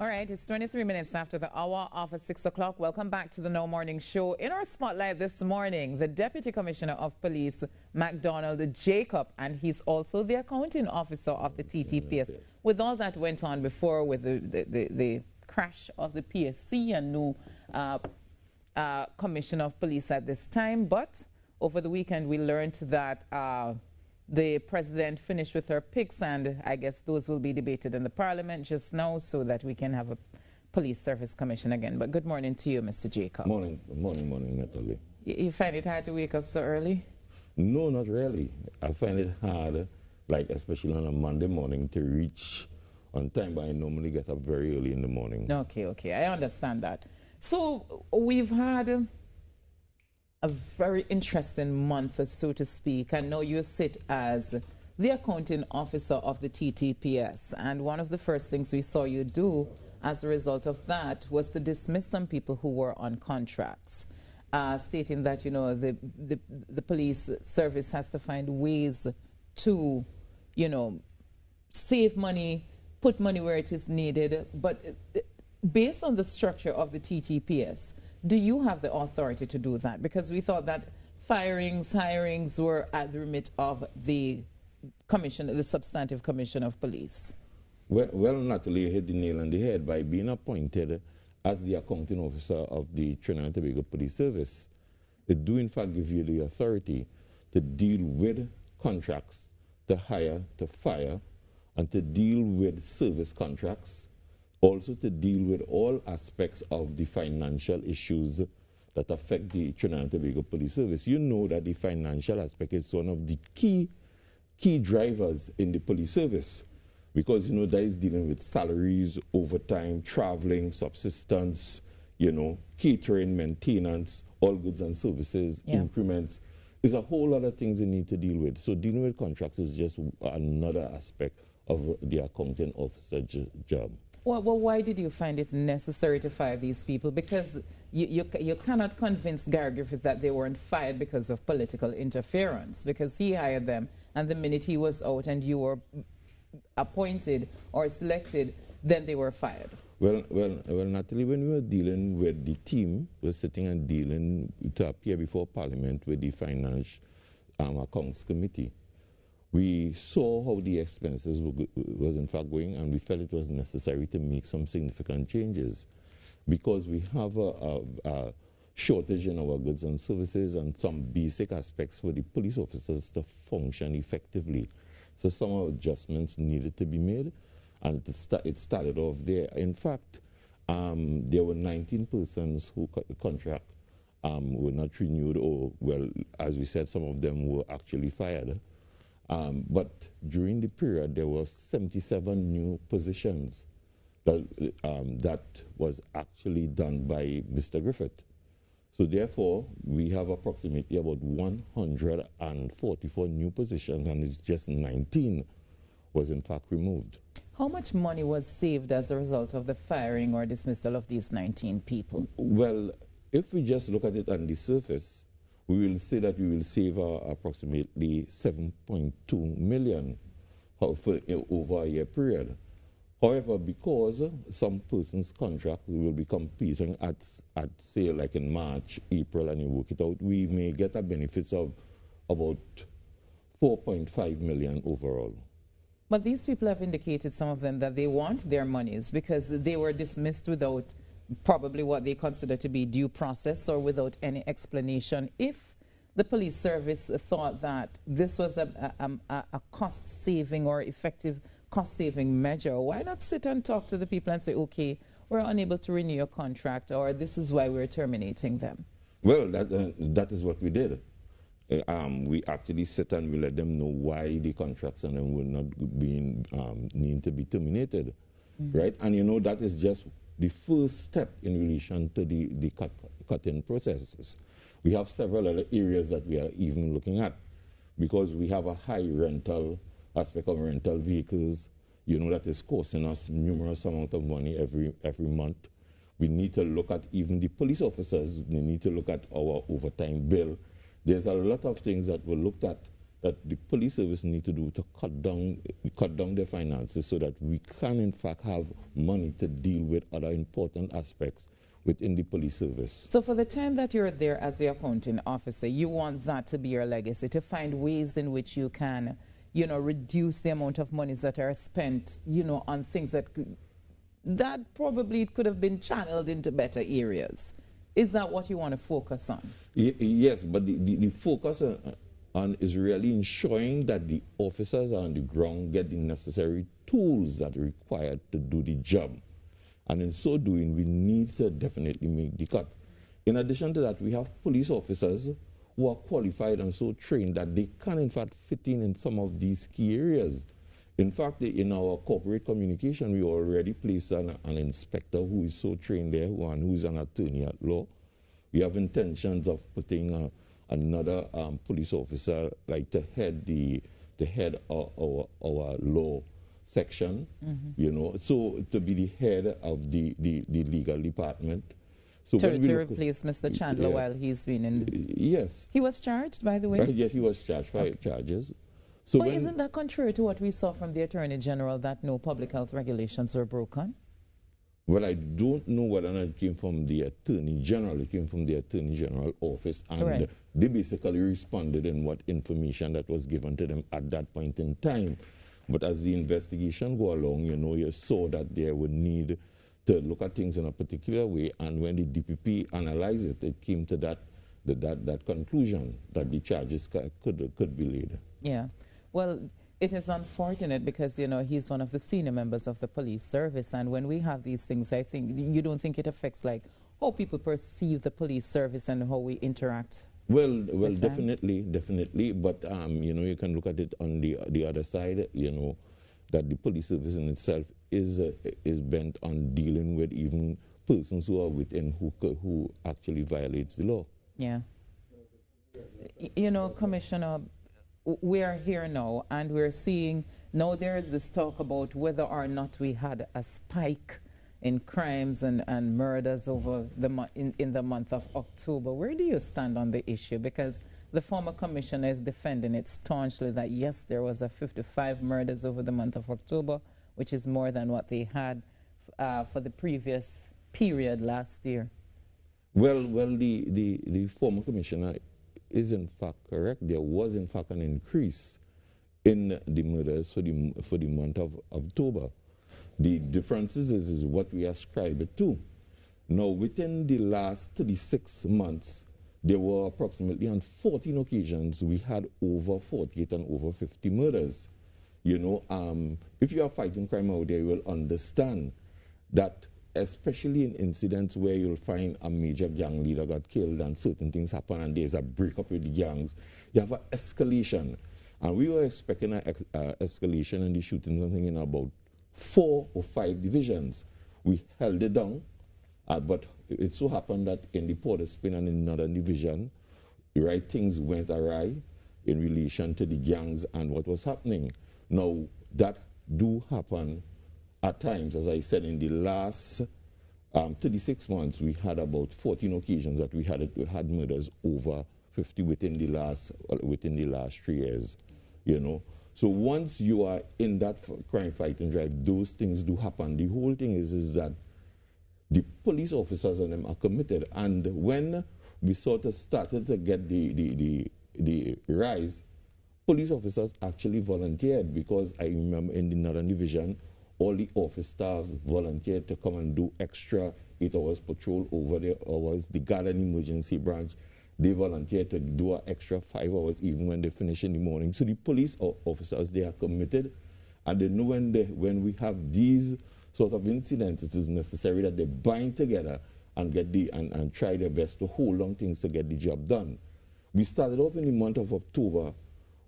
All right, it's 23 minutes after the hour of 6 o'clock. Welcome back to the No Morning Show. In our spotlight this morning, the Deputy Commissioner of Police, MacDonald Jacob, and he's also the accounting officer of the TTPS. With all that went on before with the crash of the PSC and new Commissioner of Police at this time, but over the weekend we learned that the president finished with her picks, and I guess those will be debated in the parliament just now so that we can have a police service commission again. But good morning to you, Mr. Jacob. Morning, Natalee. You find it hard to wake up so early? No, not really. I find it hard, like especially on a Monday morning, to reach on time, but I normally get up very early in the morning. Okay, I understand that. So we've had a very interesting month, so to speak, and now you sit as the accounting officer of the TTPS. And one of the first things we saw you do as a result of that was to dismiss some people who were on contracts, stating that, you know, the police service has to find ways to, you know, save money, put money where it is needed. But based on the structure of the TTPS, do you have the authority to do that? Because we thought that hirings were at the remit of the commission, the substantive commission of police. Well, Natalie, you hit the nail on the head. By being appointed as the accounting officer of the Trinidad and Tobago Police Service, it do in fact give you the authority to deal with contracts, to hire, to fire, and to deal with service contracts, also to deal with all aspects of the financial issues that affect the Trinidad and Tobago Police Service. You know that the financial aspect is one of the key drivers in the police service, because, you know, that is dealing with salaries, overtime, traveling, subsistence, you know, catering, maintenance, all goods and services, increments. There's a whole lot of things you need to deal with. So dealing with contracts is just another aspect of the accounting officer job. Well, why did you find it necessary to fire these people? Because you cannot convince Gary Griffith that they weren't fired because of political interference, because he hired them, and the minute he was out and you were appointed or selected, then they were fired. Well, Natalie, when we were dealing with the team, we were sitting and dealing to appear before Parliament with the Finance Accounts Committee. We saw how the expenses was in fact going, and we felt it was necessary to make some significant changes, because we have a shortage in our goods and services and some basic aspects for the police officers to function effectively. So some adjustments needed to be made, and it started off there. In fact, there were 19 persons who got the contract were not renewed, or, well, as we said, some of them were actually fired. But during the period, there were 77 new positions that was actually done by Mr. Griffith. So therefore, we have approximately about 144 new positions, and it's just 19 was in fact removed. How much money was saved as a result of the firing or dismissal of these 19 people? Well, if we just look at it on the surface, we will say that we will save approximately 7.2 million over a year period. However, because some person's contract will be completing at say like in March, April, and you work it out, we may get a benefits of about 4.5 million overall. But these people have indicated, some of them, that they want their monies because they were dismissed without probably what they consider to be due process or without any explanation. If the police service thought that this was a cost-saving or effective cost-saving measure, why not sit and talk to the people and say, okay, we're unable to renew your contract, or this is why we're terminating them? Well, that is what we did. We actually sit and we let them know why the contracts and them were not being need to be terminated, right? And you know, that is just the first step in relation to the cutting processes. We have several other areas that we are even looking at, because we have a high rental aspect of rental vehicles, you know, that is costing us numerous amount of money every month. We need to look at even the police officers. We need to look at our overtime bill. There's a lot of things that were looked at that the police service need to do to cut down their finances so that we can in fact have money to deal with other important aspects within the police service. So for the time that you're there as the accounting officer, you want that to be your legacy, to find ways in which you can, you know, reduce the amount of monies that are spent, you know, on things that probably could have been channeled into better areas. Is that what you want to focus on? Yes, but the focus on is really ensuring that the officers on the ground get the necessary tools that are required to do the job. And in so doing, we need to definitely make the cut. In addition to that, we have police officers who are qualified and so trained that they can in fact fit in some of these key areas. In fact, in our corporate communication, we already placed an inspector who is so trained there and who is an attorney at law. We have intentions of putting another police officer like to head our law section, you know, so to be the head of the legal department. So to replace Mr. Chandler while he's been in. Yes. He was charged, by the way? Yes, he was charged, 5 charges. So but isn't that contrary to what we saw from the Attorney General, that no public health regulations were broken? Well, I don't know whether or not it came from the Attorney General. It came from the Attorney General office, and they basically responded in what information that was given to them at that point in time. But as the investigation go along, you know, you saw that there would need to look at things in a particular way, and when the DPP analyzed it, it came to that conclusion that the charges could be laid. Yeah. Well, it is unfortunate because, you know, he's one of the senior members of the police service, and when we have these things, I think, you don't think it affects, like, how people perceive the police service and how we interact? Well, definitely, but, you know, you can look at it on the other side, you know, that the police service in itself is bent on dealing with even persons who are within who actually violates the law. Yeah. You know, Commissioner, we are here now, and we're seeing now there is this talk about whether or not we had a spike in crimes and murders over in the month of October. Where do you stand on the issue? Because the former commissioner is defending it staunchly that yes, there was a 55 murders over the month of October, which is more than what they had for the previous period last year. Well, the former commissioner is in fact correct. There was in fact an increase in the murders for the month of October. The differences is what we ascribe it to. Now, within the last 36 months, there were approximately on 14 occasions we had over 48 and over 50 murders. You know, if you are fighting crime out there, you will understand that, especially in incidents where you'll find a major gang leader got killed and certain things happen and there's a breakup with the gangs, you have an escalation. And we were expecting an escalation in the shootings, I think, in about 4 or 5 divisions. We held it down, but it so happened that in the Port of Spain and in another division, right, things went awry in relation to the gangs and what was happening. Now, that do happen at times. As I said, in the last 36 months, we had about 14 occasions that we had murders over 50 within the last 3 years, you know. So once you are in that crime fighting drive, those things do happen. The whole thing is that the police officers and them are committed. And when we sort of started to get the rise, police officers actually volunteered, because I remember in the Northern Division, all the office staffs volunteered to come and do extra 8 hours patrol over their hours. The guard and emergency branch, they volunteered to do an extra 5 hours even when they finish in the morning. So the police officers, they are committed, and they know when we have these sort of incidents, it is necessary that they bind together and and try their best to hold on things to get the job done. We started off in the month of October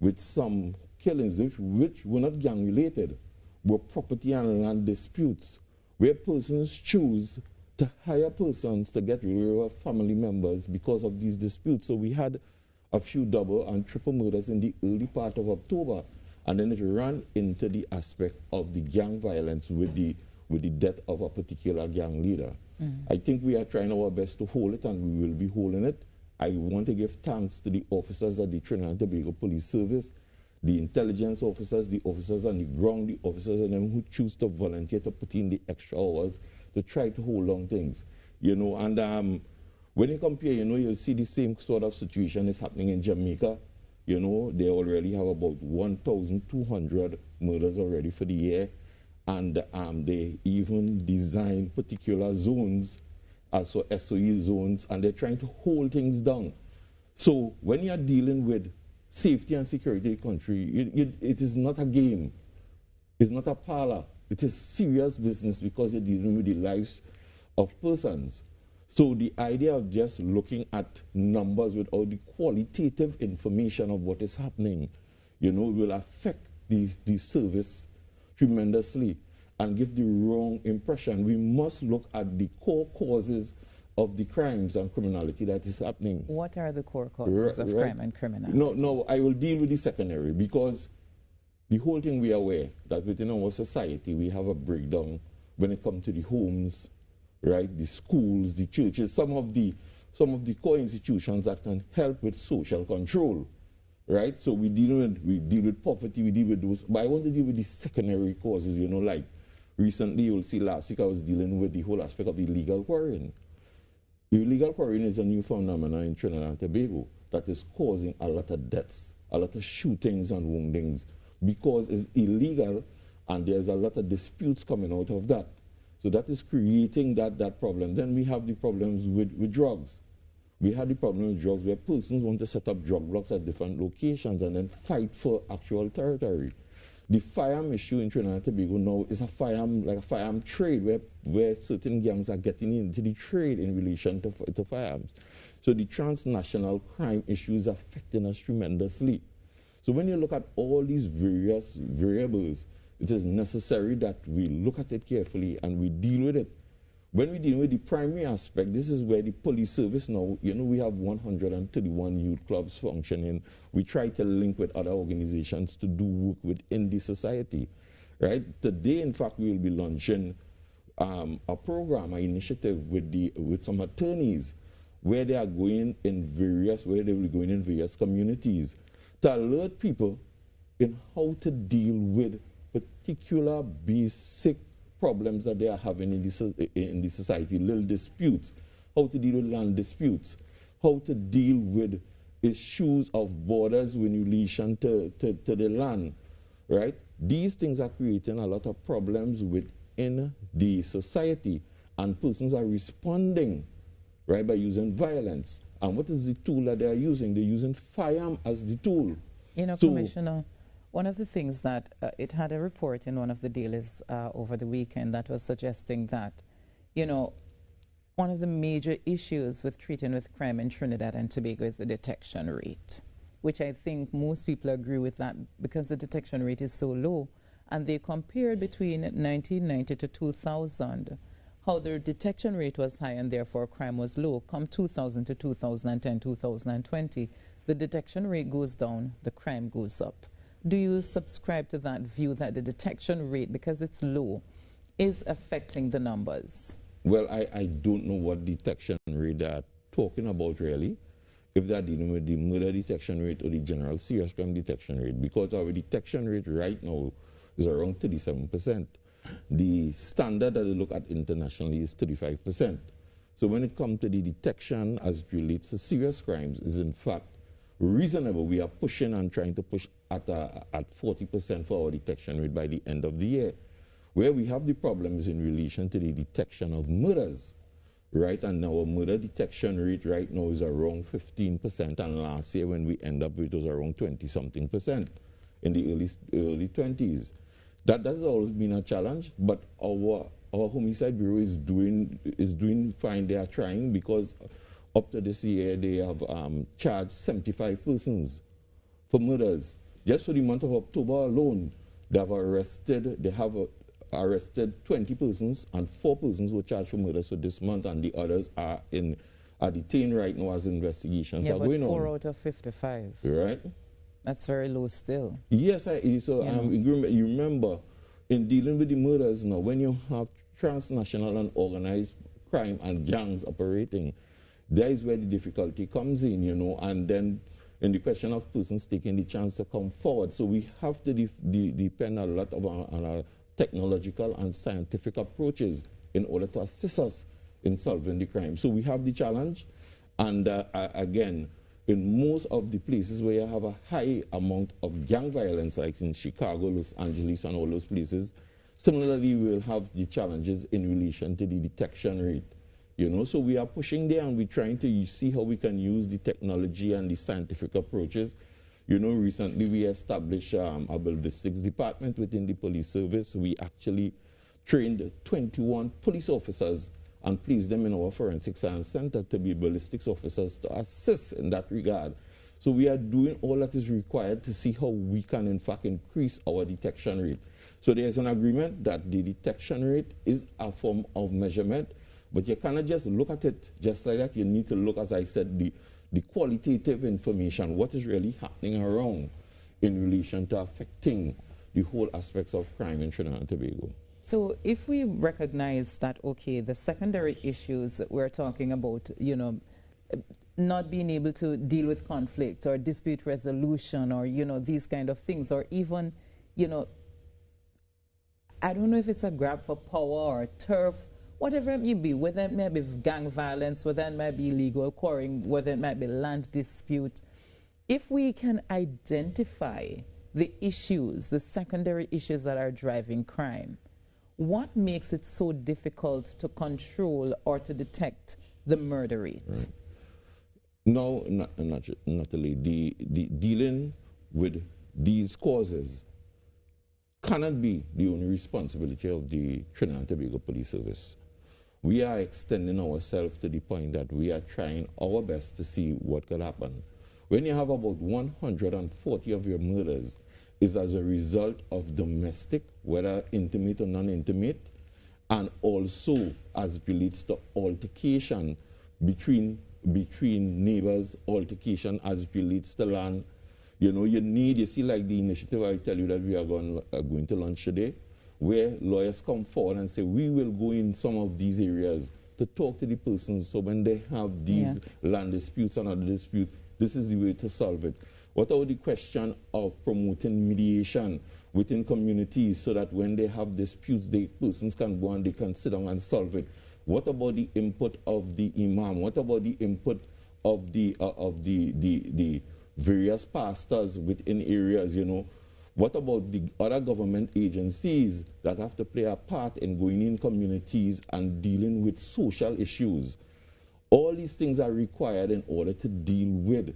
with some killings which were not gang related, were property and land disputes, where persons choose to hire persons to get rid of family members because of these disputes. So we had a few double and triple murders in the early part of October, and then it ran into the aspect of the gang violence with the death of a particular gang leader. I think we are trying our best to hold it, and we will be holding it. I want to give thanks to the officers of the Trinidad and Tobago Police Service, the intelligence officers, the officers on the ground, the officers and them who choose to volunteer to put in the extra hours to try to hold on things. You know, and when you compare, you know, you see the same sort of situation is happening in Jamaica. You know, they already have about 1,200 murders already for the year. And they even design particular zones, also SOE zones, and they're trying to hold things down. So when you're dealing with safety and security of the country, it is not a game. It's not a parlor. It is serious business because you're dealing with the lives of persons. So the idea of just looking at numbers without the qualitative information of what is happening, you know, will affect the service tremendously and give the wrong impression. We must look at the core causes of the crimes and criminality that is happening. What are the core causes of crime and criminality? No, I will deal with the secondary, because the whole thing we are aware that within our society we have a breakdown when it comes to the homes, right, the schools, the churches, some of the core institutions that can help with social control, right? So we deal with poverty, we deal with those, but I want to deal with the secondary causes, you know, like recently you'll see last week I was dealing with the whole aspect of illegal quarrying. Illegal quarrying is a new phenomenon in Trinidad and Tobago that is causing a lot of deaths, a lot of shootings and woundings, because it's illegal and there's a lot of disputes coming out of that. So that is creating that problem. Then we have the problems with drugs. We have the problem with drugs where persons want to set up drug blocks at different locations and then fight for actual territory. The firearm issue in Trinidad and Tobago now is a firearm trade where certain gangs are getting into the trade in relation to firearms. So the transnational crime issue is affecting us tremendously. So when you look at all these various variables, it is necessary that we look at it carefully and we deal with it. When we deal with the primary aspect, this is where the police service now, you know, we have 131 youth clubs functioning. We try to link with other organizations to do work within the society, right? Today, in fact, we will be launching a program, an initiative with some attorneys where they are going in various communities to alert people in how to deal with particular basic problems that they are having in the society, little disputes, how to deal with land disputes, how to deal with issues of borders in relation to the land, right? These things are creating a lot of problems within the society, and persons are responding, right, by using violence. And what is the tool that they are using? They're using firearm as the tool. You know, Commissioner, one of the things that it had a report in one of the dailies over the weekend that was suggesting that, you know, one of the major issues with treating with crime in Trinidad and Tobago is the detection rate, which I think most people agree with that because the detection rate is so low. And they compared between 1990 to 2000, how the detection rate was high and therefore crime was low. Come 2000 to 2010, 2020, the detection rate goes down, the crime goes up. Do you subscribe to that view that the detection rate, because it's low, is affecting the numbers? Well, I don't know what detection rate they're talking about really, if they're dealing with the murder detection rate or the general serious crime detection rate, because our detection rate right now is around 37%. The standard that they look at internationally is 35%. So when it comes to the detection as it relates to serious crimes, is in fact reasonable. We are pushing and trying to push at 40% for our detection rate by the end of the year. Where we have the problems in relation to the detection of murders, right? And our murder detection rate right now is around 15%, and last year when we end up with it was around 20-something% in the early 20s. That has always been a challenge, but our homicide bureau is doing fine. They are trying, because up to this year they have charged 75 persons for murders. Just for the month of October alone, they have arrested 20 persons, and 4 persons were charged for murders for this month, and the others are detained right now as investigations are going on. 4 out of 55. Right? That's very low still. Yes, you remember, in dealing with the murders now, when you have transnational and organized crime and gangs operating, There is where the difficulty comes in, you know, and then in the question of persons taking the chance to come forward. So we have to depend a lot on our technological and scientific approaches in order to assist us in solving the crime. So we have the challenge, and again, in most of the places where you have a high amount of gang violence, like in Chicago, Los Angeles, and all those places, similarly, we'll have the challenges in relation to the detection rate. You know, so we are pushing there, and we're trying to see how we can use the technology and the scientific approaches. You know, recently we established a ballistics department within the police service. We actually trained 21 police officers and placed them in our forensic science center to be ballistics officers to assist in that regard. So we are doing all that is required to see how we can, in fact, increase our detection rate. So there's an agreement that the detection rate is a form of measurement, but you cannot just look at it just like that. You need to look, as I said, the qualitative information, what is really happening around in relation to affecting the whole aspects of crime in Trinidad and Tobago. So if we recognize that, okay, the secondary issues that we're talking about, you know, not being able to deal with conflict or dispute resolution or, you know, these kind of things, or even, you know, I don't know if it's a grab for power or turf, whatever it may be, whether it may be gang violence, whether it might be illegal quarrying, whether it might be land dispute. If we can identify the issues, the secondary issues that are driving crime, what makes it so difficult to control or to detect the murder rate? Right. No, Natalee, the dealing with these causes cannot be the only responsibility of the Trinidad and Tobago Police Service. We are extending ourselves to the point that we are trying our best to see what could happen. When you have about 140 of your murders is as a result of domestic, whether intimate or non-intimate, and also as it relates to altercation between neighbors, altercation as it relates to land. You know, you see like the initiative I tell you that we are going to launch today, where lawyers come forward and say, we will go in some of these areas to talk to the persons, so when they have these land disputes and other disputes, this is the way to solve it. What about the question of promoting mediation within communities so that when they have disputes, the persons can go and they can sit down and solve it? What about the input of the imam? What about the input of the various pastors within areas, you know? What about the other government agencies that have to play a part in going in communities and dealing with social issues? All these things are required in order to deal with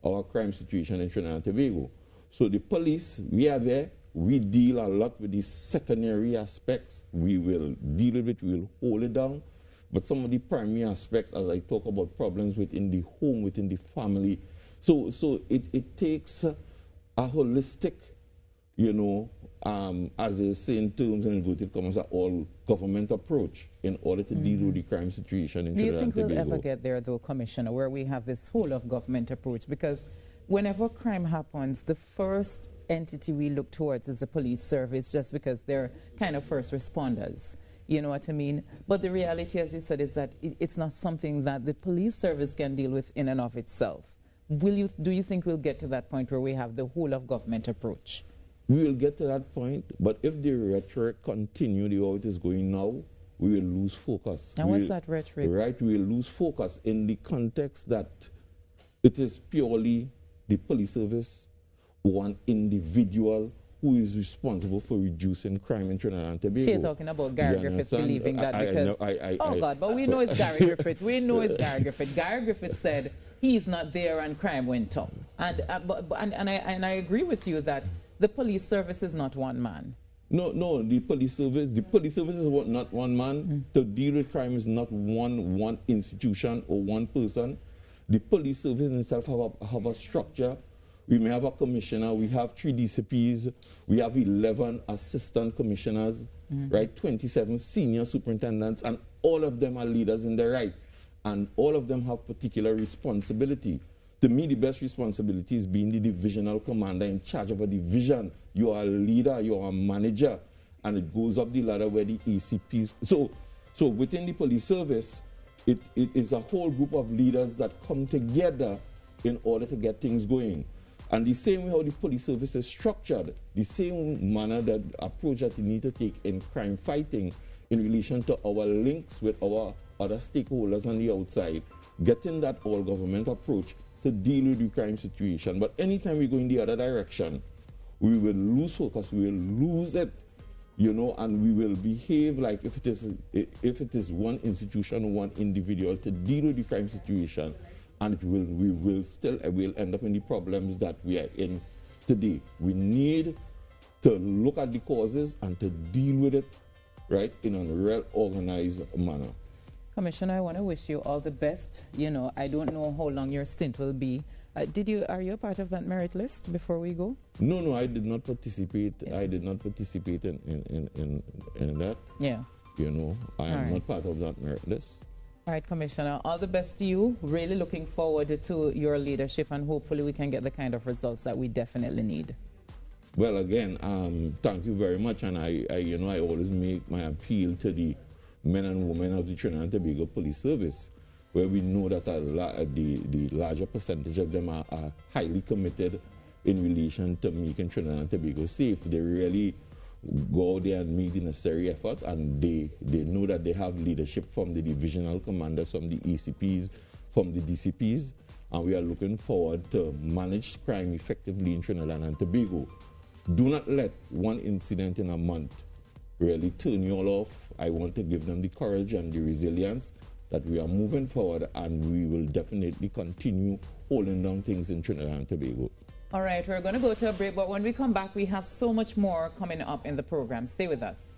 our crime situation in Trinidad and Tobago. So the police, we are there. We deal a lot with these secondary aspects. We will deal with it, we will hold it down. But some of the primary aspects, as I talk about problems within the home, within the family, so it takes a holistic, you know, as they say in terms and inverted commas, an all-government approach in order to deal with the crime situation in Trinidad and Tobago. Do you think we'll ever get there, though, Commissioner, where we have this whole-of-government approach? Because whenever crime happens, the first entity we look towards is the police service, just because they're kind of first responders. You know what I mean? But the reality, as you said, is that it's not something that the police service can deal with in and of itself. Do you think we'll get to that point where we have the whole-of-government approach? We will get to that point, but if the rhetoric continues the way it is going now, we will lose focus. And what's that rhetoric? Right, we will lose focus in the context that it is purely the police service, one individual who is responsible for reducing crime in Trinidad and Tobago. So you're talking about Gary Griffith believing that because... oh, God, but we know it's Gary Griffith. We know it's Gary Griffith. Gary Griffith said he's not there and crime went up. And I agree with you that the police service is not one man. No, the police service is not one man. To deal with crime is not one institution or one person. The police service itself have a structure. We may have a commissioner, we have 3 DCPs, we have 11 assistant commissioners, right? 27 senior superintendents, and all of them are leaders in their right. And all of them have particular responsibility. To me, the best responsibility is being the divisional commander in charge of a division. You are a leader, you are a manager, and it goes up the ladder where the ACPs. So within the police service, it is a whole group of leaders that come together in order to get things going. And the same way how the police service is structured, the same manner that approach that we need to take in crime fighting in relation to our links with our other stakeholders on the outside, getting that all government approach to deal with the crime situation. But anytime we go in the other direction, we will lose focus, we will lose it, you know, and we will behave like if it is one institution, one individual to deal with the crime situation, and we will end up in the problems that we are in today. We need to look at the causes and to deal with it, right, in a real organized manner. Commissioner, I want to wish you all the best. You know, I don't know how long your stint will be. Are you a part of that merit list before we go? No, I did not participate. Yeah. I did not participate in that. Yeah. You know, I am not part of that merit list. All right, Commissioner, all the best to you. Really looking forward to your leadership, and hopefully we can get the kind of results that we definitely need. Well, again, thank you very much, and I always make my appeal to the men and women of the Trinidad and Tobago Police Service, where we know that the larger percentage of them are highly committed in relation to making Trinidad and Tobago safe. They really go out there and make the necessary effort, and they know that they have leadership from the divisional commanders, from the ECPs, from the DCPs, and we are looking forward to manage crime effectively in Trinidad and Tobago. Do not let one incident in a month really turn you all off. I want to give them the courage and the resilience that we are moving forward, and we will definitely continue holding down things in Trinidad and Tobago. All right, we're going to go to a break, but when we come back, we have so much more coming up in the program. Stay with us.